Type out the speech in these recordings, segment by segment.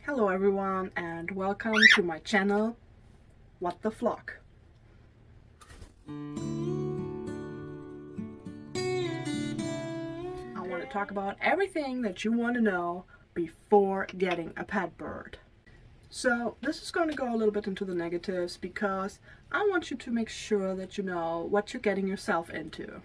Hello everyone and welcome to my channel, What the Flock. I want to talk about everything that you want to know before getting a pet bird. So this is going to go a little bit into the negatives because I want you to make sure that you know what you're getting yourself into.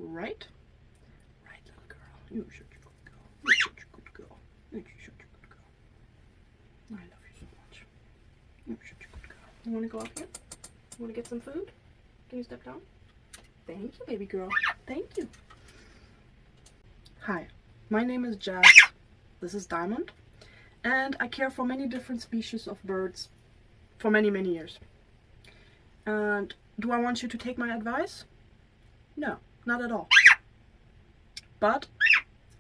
Right? Right, little girl. You're such a good girl. You're such a good girl. You're such a good girl. I love you so much. You're such a good girl. You want to go up here? You want to get some food? Can you step down? Thank you, baby girl. Thank you. Hi, my name is Jess. This is Diamond. And I care for many different species of birds for many, many years. And do I want you to take my advice? No. Not at all. But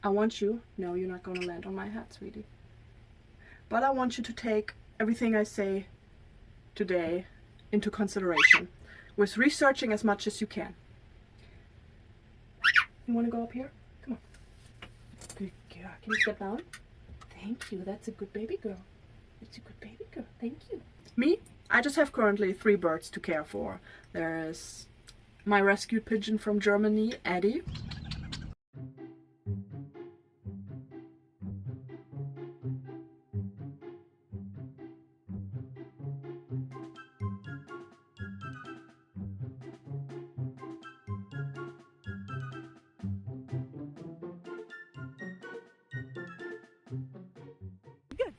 I want you, no, you're not going to land on my hat, sweetie. But I want you to take everything I say today into consideration with researching as much as you can. You want to go up here? Come on. Good girl. Can you step down? Thank you. That's a good baby girl. That's a good baby girl. Thank you. Me? I just have currently 3 birds to care for. There is my rescued pigeon from Germany, Eddie. Good.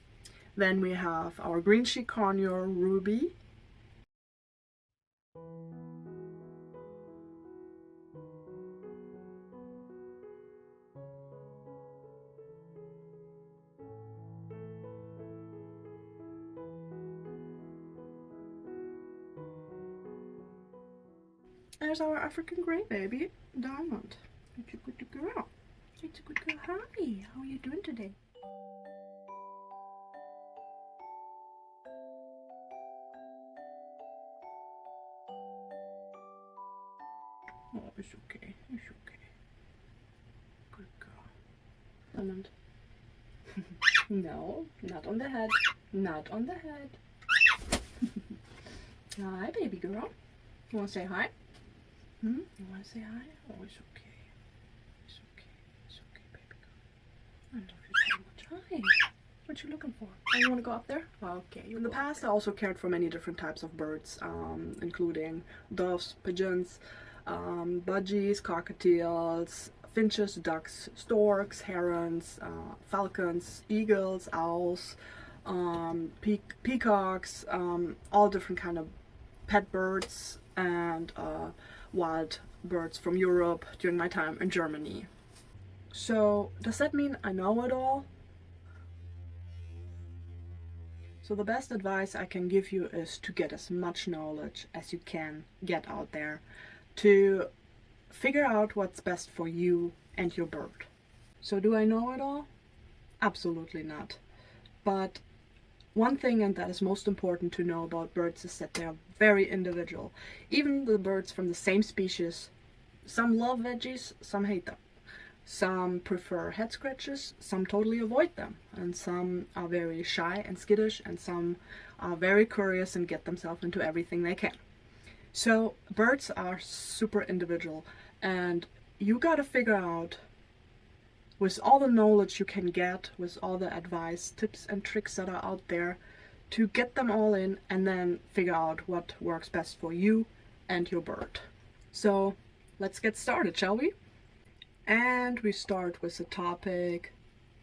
Then we have our green cheek conure, Ruby. There's our African grey baby, Diamond. It's a good girl. It's a good girl. Hi, how are you doing today? Oh, it's okay. It's okay. Good girl. Diamond. No, not on the head. Not on the head. Hi, baby girl. You want to say hi? You want to say hi? Oh, it's okay. It's okay. It's okay, baby girl. I love you so much. Hi. What you looking for? Oh, you want to go up there? Okay. In the past, I also cared for many different types of birds, including doves, pigeons, budgies, cockatiels, finches, ducks, storks, herons, falcons, eagles, owls, peacocks, all different kind of pet birds, and wild birds from Europe during my time in Germany. So does that mean I know it all? So the best advice I can give you is to get as much knowledge as you can get out there to figure out what's best for you and your bird. So do I know it all? Absolutely not. But one thing, and that is most important to know about birds, is that they are very individual. Even the birds from the same species, some love veggies, some hate them. Some prefer head scratches, some totally avoid them, and some are very shy and skittish, and some are very curious and get themselves into everything they can. So birds are super individual, and you gotta figure out, with all the knowledge you can get, with all the advice, tips and tricks that are out there, to get them all in and then figure out what works best for you and your bird. So let's get started, shall we? And we start with the topic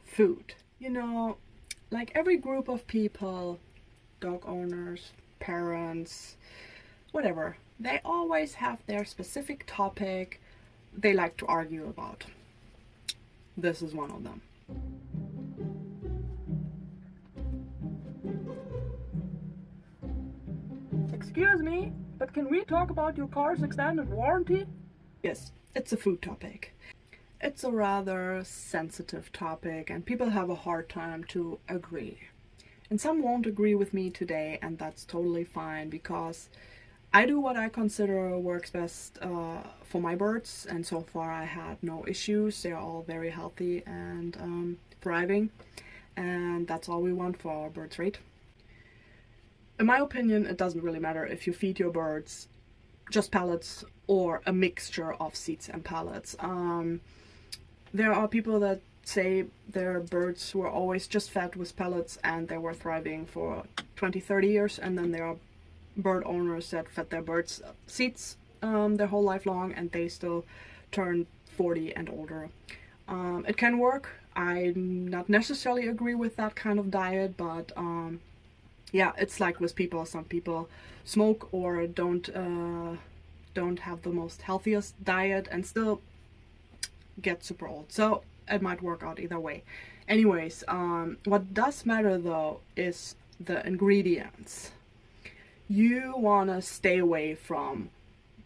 food. You know, like every group of people, dog owners, parents, whatever, they always have their specific topic they like to argue about. This is one of them. Excuse me, but can we talk about your car's extended warranty? Yes, it's a food topic. It's a rather sensitive topic and people have a hard time to agree. And some won't agree with me today, and that's totally fine, because I do what I consider works best for my birds, and so far I had no issues. They're all very healthy and thriving, and that's all we want for our birds, right? In my opinion, it doesn't really matter if you feed your birds just pellets or a mixture of seeds and pellets. There are people that say their birds were always just fed with pellets and they were thriving for 20-30 years, and then there are bird owners that fed their birds seeds their whole life long and they still turn 40 and older. It can work. I not necessarily agree with that kind of diet, but yeah, it's like with people. Some people smoke or don't have the most healthiest diet and still get super old. So it might work out either way. Anyways, what does matter though is the ingredients. You want to stay away from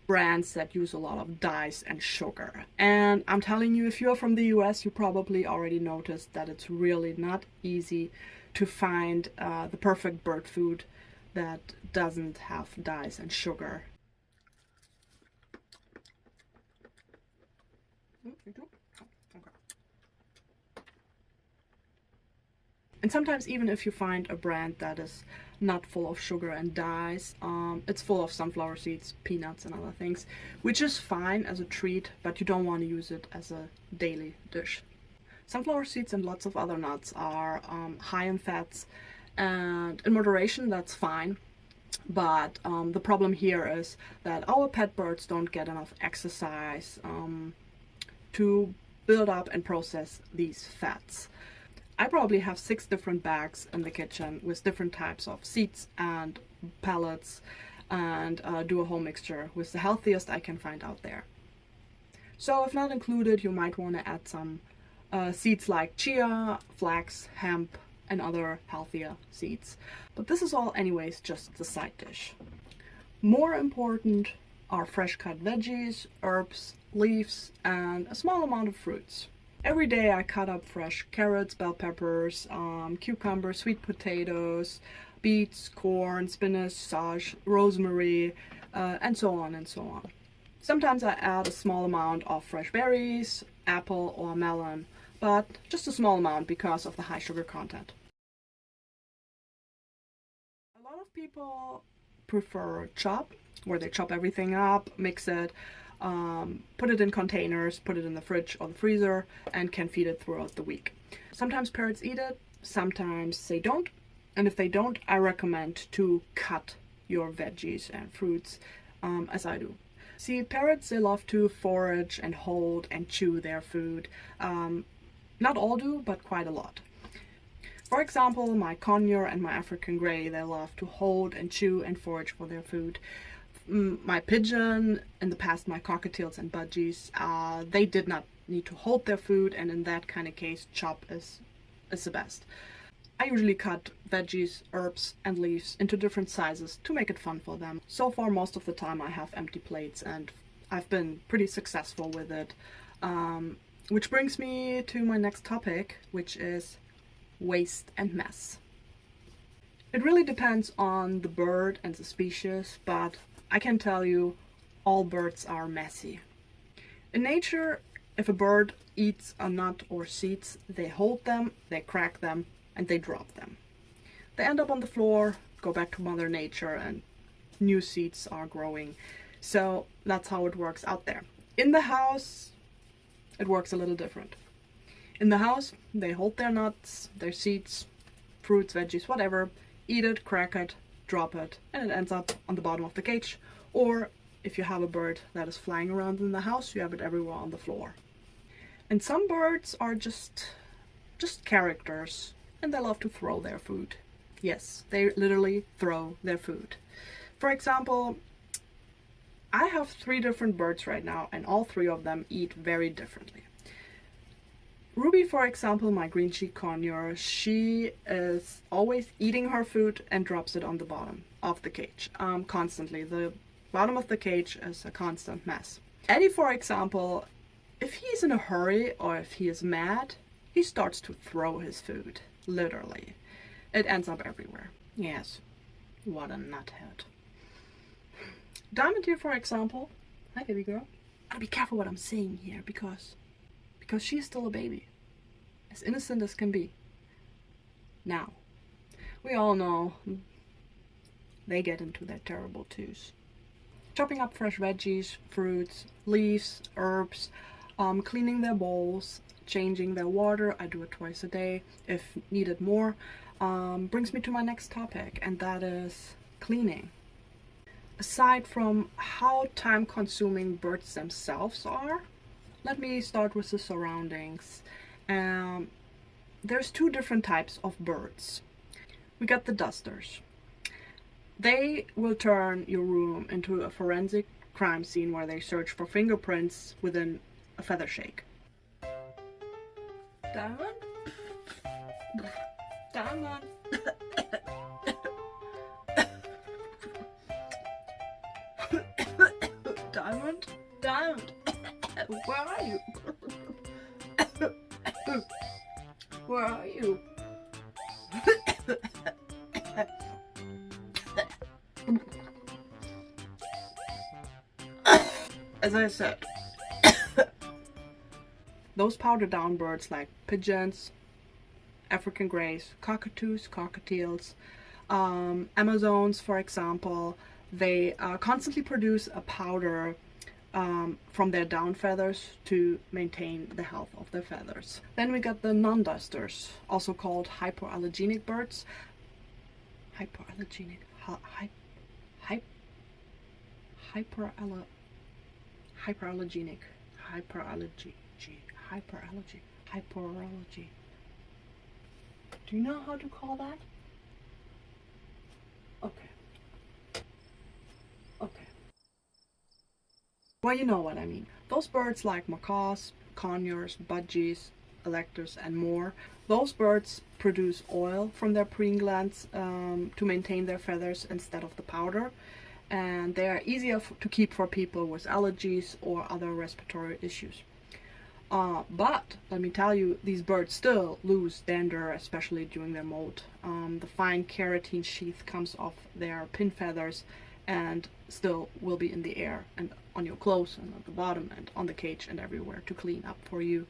brands that use a lot of dyes and sugar. And I'm telling you, if you're from the US, you probably already noticed that it's really not easy to find the perfect bird food that doesn't have dyes and sugar. And sometimes even if you find a brand that is not full of sugar and dyes, it's full of sunflower seeds, peanuts and other things, which is fine as a treat, but you don't want to use it as a daily dish. Sunflower seeds and lots of other nuts are high in fats, and in moderation that's fine. But the problem here is that our pet birds don't get enough exercise to build up and process these fats. I probably have 6 different bags in the kitchen with different types of seeds and pellets, and do a whole mixture with the healthiest I can find out there. So if not included, you might want to add some seeds like chia, flax, hemp, and other healthier seeds. But this is all anyways just the side dish. More important are fresh cut veggies, herbs, leaves, and a small amount of fruits. Every day I cut up fresh carrots, bell peppers, cucumbers, sweet potatoes, beets, corn, spinach, sausage, rosemary, and so on and so on. Sometimes I add a small amount of fresh berries, apple or melon, but just a small amount because of the high sugar content. A lot of people prefer chop, where they chop everything up, mix it, put it in containers, put it in the fridge or the freezer, and can feed it throughout the week. Sometimes parrots eat it, sometimes they don't, and if they don't, I recommend to cut your veggies and fruits, as I do. See, parrots, they love to forage and hold and chew their food. Not all do, but quite a lot. For example, my conure and my African grey, they love to hold and chew and forage for their food. My pigeon, in the past my cockatiels and budgies, they did not need to hold their food, and in that kind of case, chop is the best. I usually cut veggies, herbs, and leaves into different sizes to make it fun for them. So far, most of the time I have empty plates, and I've been pretty successful with it. Which brings me to my next topic, which is waste and mess. It really depends on the bird and the species, but I can tell you all birds are messy. In nature, if a bird eats a nut or seeds, they hold them, they crack them, and they drop them. They end up on the floor, go back to Mother Nature, and new seeds are growing. So that's how it works out there. In the house, it works a little different. In the house, they hold their nuts, their seeds, fruits, veggies, whatever, eat it, crack it, drop it, and it ends up on the bottom of the cage. Or if you have a bird that is flying around in the house, you have it everywhere on the floor. And some birds are just characters, and they love to throw their food. Yes, they literally throw their food. For example, I have 3 different birds right now, and all 3 of them eat very differently. Ruby, for example, my green cheek conure, she is always eating her food and drops it on the bottom of the cage, constantly. The bottom of the cage is a constant mess. Eddie, for example, if he's in a hurry or if he is mad, he starts to throw his food, literally. It ends up everywhere. Yes, what a nuthead. Diamond here, for example, hi baby girl. Gotta be careful what I'm saying here because she's still a baby, as innocent as can be. Now, we all know they get into their terrible twos. Chopping up fresh veggies, fruits, leaves, herbs, cleaning their bowls, changing their water. I do it twice a day if needed more. Brings me to my next topic, and that is cleaning. Aside from how time-consuming birds themselves are, let me start with the surroundings. There's 2 different types of birds. We got the dusters. They will turn your room into a forensic crime scene where they search for fingerprints within a feather shake. Diamond? Diamond? Diamond? Diamond? Where are you? Where are you? As I said, those powder down birds like pigeons, African greys, cockatoos, cockatiels, Amazons, for example, they constantly produce a powder from their down feathers to maintain the health of their feathers. Then we got the non-dusters, also called hypoallergenic birds. Hypoallergenic, hyperallergenic, hyperallergy. Do you know how to call that? Okay. Well, you know what I mean. Those birds like macaws, conures, budgies, electors, and more. Those birds produce oil from their preen glands to maintain their feathers instead of the powder. And they are easier to keep for people with allergies or other respiratory issues. But let me tell you, these birds still lose dander, especially during their molt. The fine keratin sheath comes off their pin feathers and still will be in the air and on your clothes and at the bottom and on the cage and everywhere to clean up for you.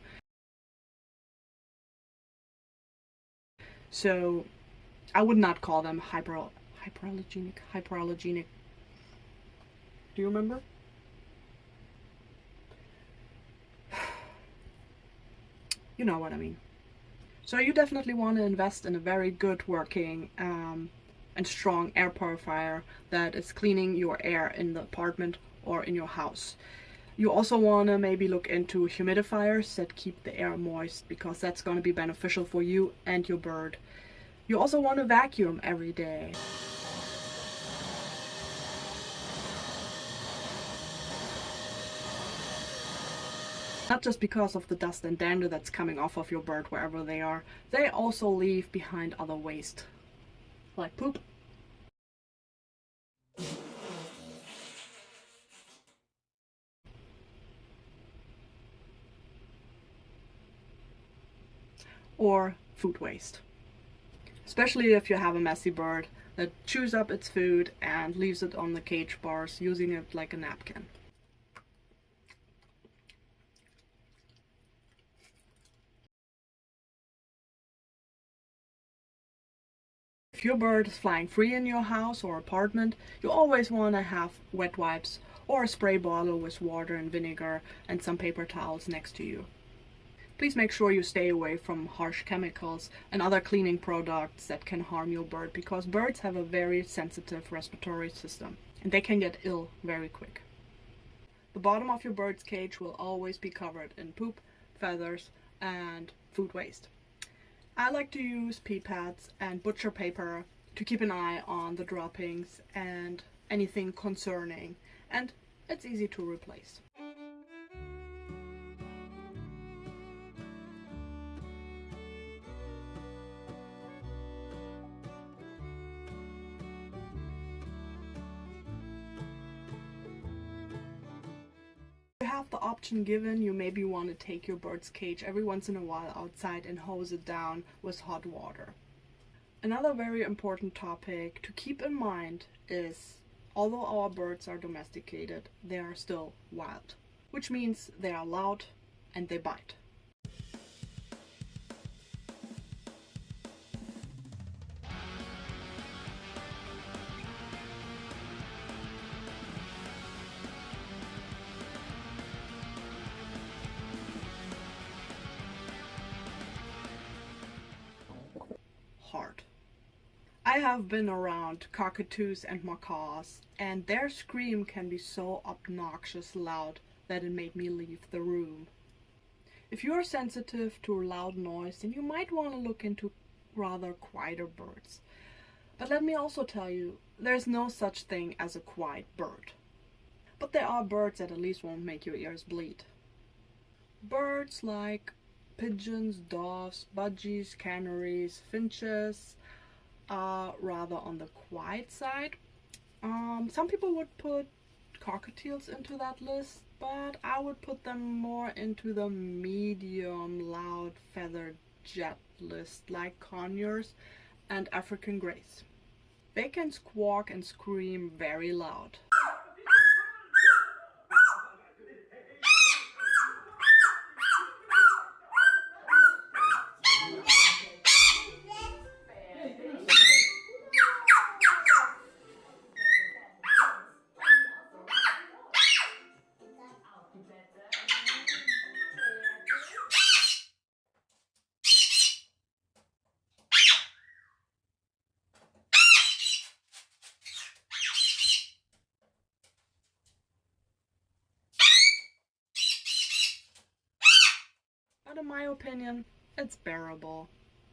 So I would not call them hyperallergenic. Do you remember? You know what I mean. So you definitely want to invest in a very good working and strong air purifier that is cleaning your air in the apartment or in your house. You also want to maybe look into humidifiers that keep the air moist, because that's going to be beneficial for you and your bird. You also want to vacuum every day. Not just because of the dust and dander that's coming off of your bird wherever they are, they also leave behind other waste, like poop. Or food waste. Especially if you have a messy bird that chews up its food and leaves it on the cage bars, using it like a napkin. If your bird is flying free in your house or apartment, you always want to have wet wipes or a spray bottle with water and vinegar and some paper towels next to you. Please make sure you stay away from harsh chemicals and other cleaning products that can harm your bird, because birds have a very sensitive respiratory system and they can get ill very quick. The bottom of your bird's cage will always be covered in poop, feathers, and food waste. I like to use pee pads and butcher paper to keep an eye on the droppings and anything concerning, and it's easy to replace. You have the option given, you maybe want to take your bird's cage every once in a while outside and hose it down with hot water. Another very important topic to keep in mind is, although our birds are domesticated, they are still wild, which means they are loud and they bite. Hard. I have been around cockatoos and macaws, and their scream can be so obnoxious loud that it made me leave the room. If you are sensitive to loud noise, then you might want to look into rather quieter birds. But let me also tell you, there's no such thing as a quiet bird. But there are birds that at least won't make your ears bleed. Birds like pigeons, doves, budgies, canaries, finches are rather on the quiet side. Some people would put cockatiels into that list, but I would put them more into the medium loud feathered jet list, like conures and African greys. They can squawk and scream very loud. But in my opinion, it's bearable.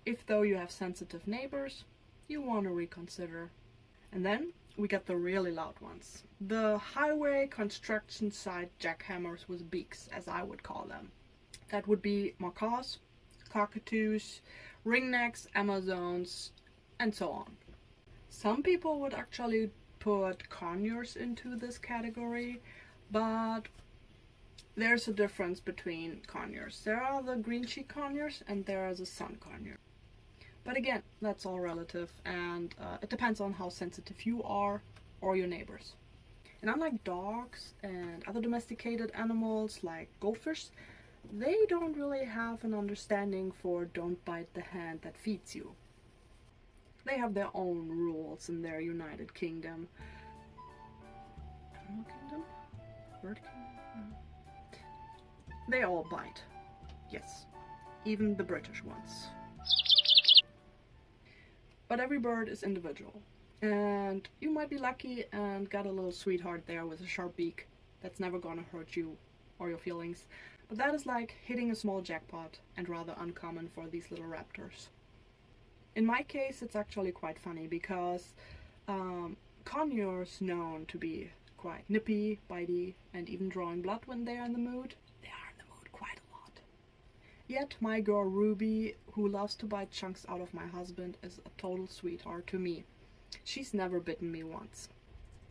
If though you have sensitive neighbors, you want to reconsider. And then we get the really loud ones. The highway construction site jackhammers with beaks, as I would call them. That would be macaws, cockatoos, ringnecks, amazons, and so on. Some people would actually put conures into this category, but there's a difference between conures. There are the green cheek conures and there is a sun conure. But again, that's all relative, and it depends on how sensitive you are or your neighbors. And unlike dogs and other domesticated animals like goldfish, they don't really have an understanding for don't bite the hand that feeds you. They have their own rules in their United Kingdom. Animal Kingdom? Bird Kingdom? They all bite. Yes, even the British ones. But every bird is individual, and you might be lucky and got a little sweetheart there with a sharp beak that's never gonna hurt you or your feelings, but that is like hitting a small jackpot and rather uncommon for these little raptors. In my case, it's actually quite funny because conures known to be quite nippy, bitey, and even drawing blood when they are in the mood. They are in the mood quite a lot. Yet my girl Ruby, who loves to bite chunks out of my husband, is a total sweetheart to me. She's never bitten me once.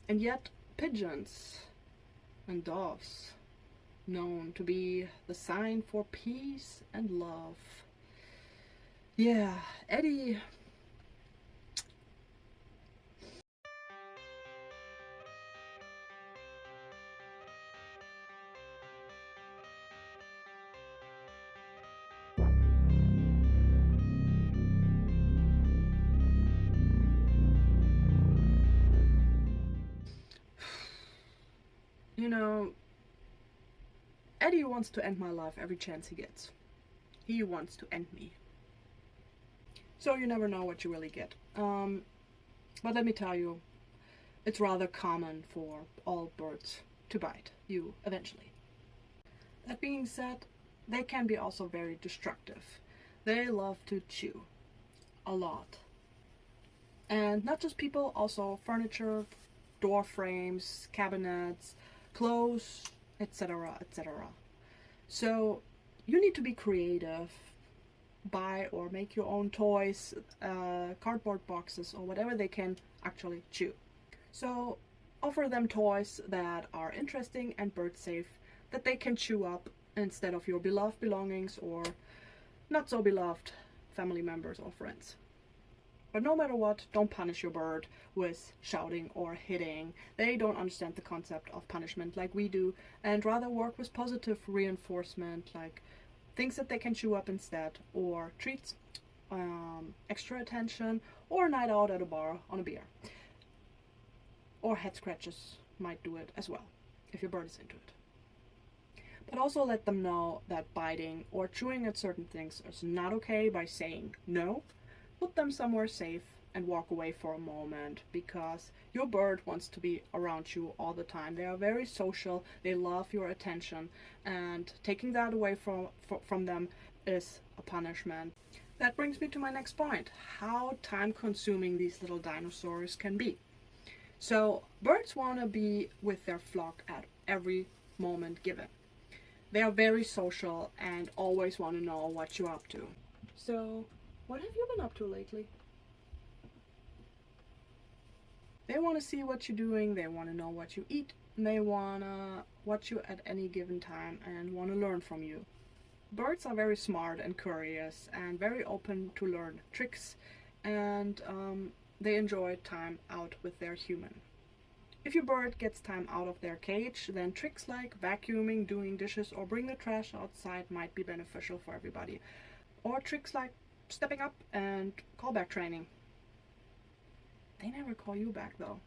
And yet pigeons and doves, known to be the sign for peace and love. Yeah, Eddie. You know, Eddie wants to end my life every chance he gets. he wants to end me. So you never know what you really get. But let me tell you, it's rather common for all birds to bite you eventually. That being said, they can be also very destructive. They love to chew a lot. And not just people, also furniture, door frames, cabinets, clothes, etc., etc. So you need to be creative, buy or make your own toys, cardboard boxes, or whatever they can actually chew. So offer them toys that are interesting and bird safe, that they can chew up instead of your beloved belongings or not so beloved family members or friends. But no matter what, don't punish your bird with shouting or hitting. They don't understand the concept of punishment like we do, and rather work with positive reinforcement, like things that they can chew up instead, or treats, extra attention, or a night out at a bar on a beer. Or head scratches might do it as well, if your bird is into it. But also let them know that biting or chewing at certain things is not okay by saying no. Put them somewhere safe and walk away for a moment, because your bird wants to be around you all the time. They are very social, they love your attention, and taking that away from them is a punishment. That brings me to my next point, how time-consuming these little dinosaurs can be. So birds want to be with their flock at every moment given. They are very social and always want to know what you're up to. So what have you been up to lately? They want to see what you're doing, they want to know what you eat, and they want to watch you at any given time and want to learn from you. Birds are very smart and curious and very open to learn tricks, and they enjoy time out with their human. If your bird gets time out of their cage, then tricks like vacuuming, doing dishes, or bring the trash outside might be beneficial for everybody. Or tricks like stepping up and callback training. They never call you back though.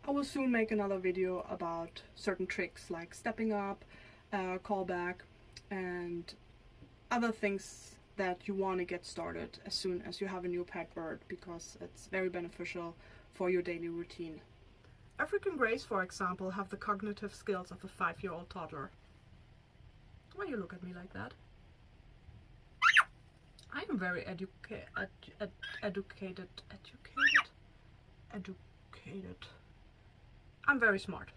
I will soon make another video about certain tricks like stepping up, callback, and other things that you want to get started as soon as you have a new pet bird, because it's very beneficial for your daily routine. African greys, for example, have the cognitive skills of a 5-year-old toddler. Why you look at me like that? I am very educated. I'm very smart.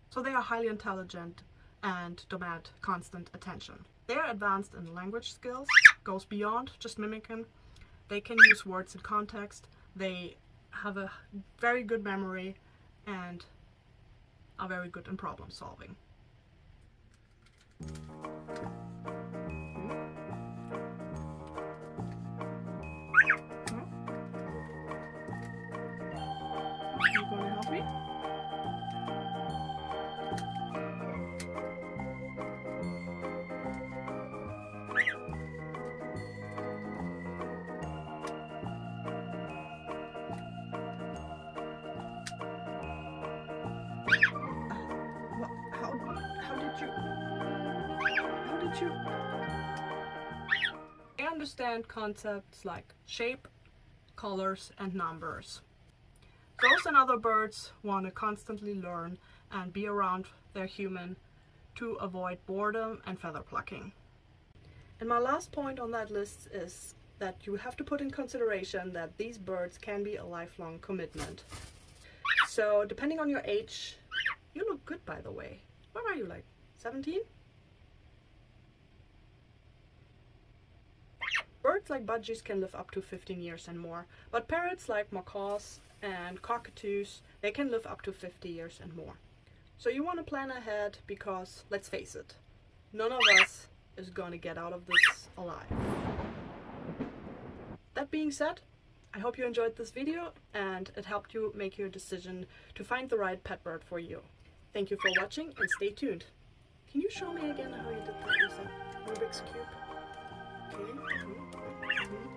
So they are highly intelligent and demand constant attention. They are advanced in language skills, goes beyond just mimicking. They can use words in context. They have a very good memory and are very good in problem solving. You gonna help me? How did you? I understand concepts like shape, colors, and numbers. Those and other birds want to constantly learn and be around their human to avoid boredom and feather plucking. And my last point on that list is that you have to put in consideration that these birds can be a lifelong commitment. So depending on your age, you look good, by the way. What are you, like 17? Birds like budgies can live up to 15 years and more, but parrots like macaws and cockatoos, they can live up to 50 years and more. So you want to plan ahead, because let's face it, none of us is going to get out of this alive. That being said, I hope you enjoyed this video and it helped you make your decision to find the right pet bird for you. Thank you for watching and stay tuned. Can you show me again how you did that with a Rubik's Cube? Okay.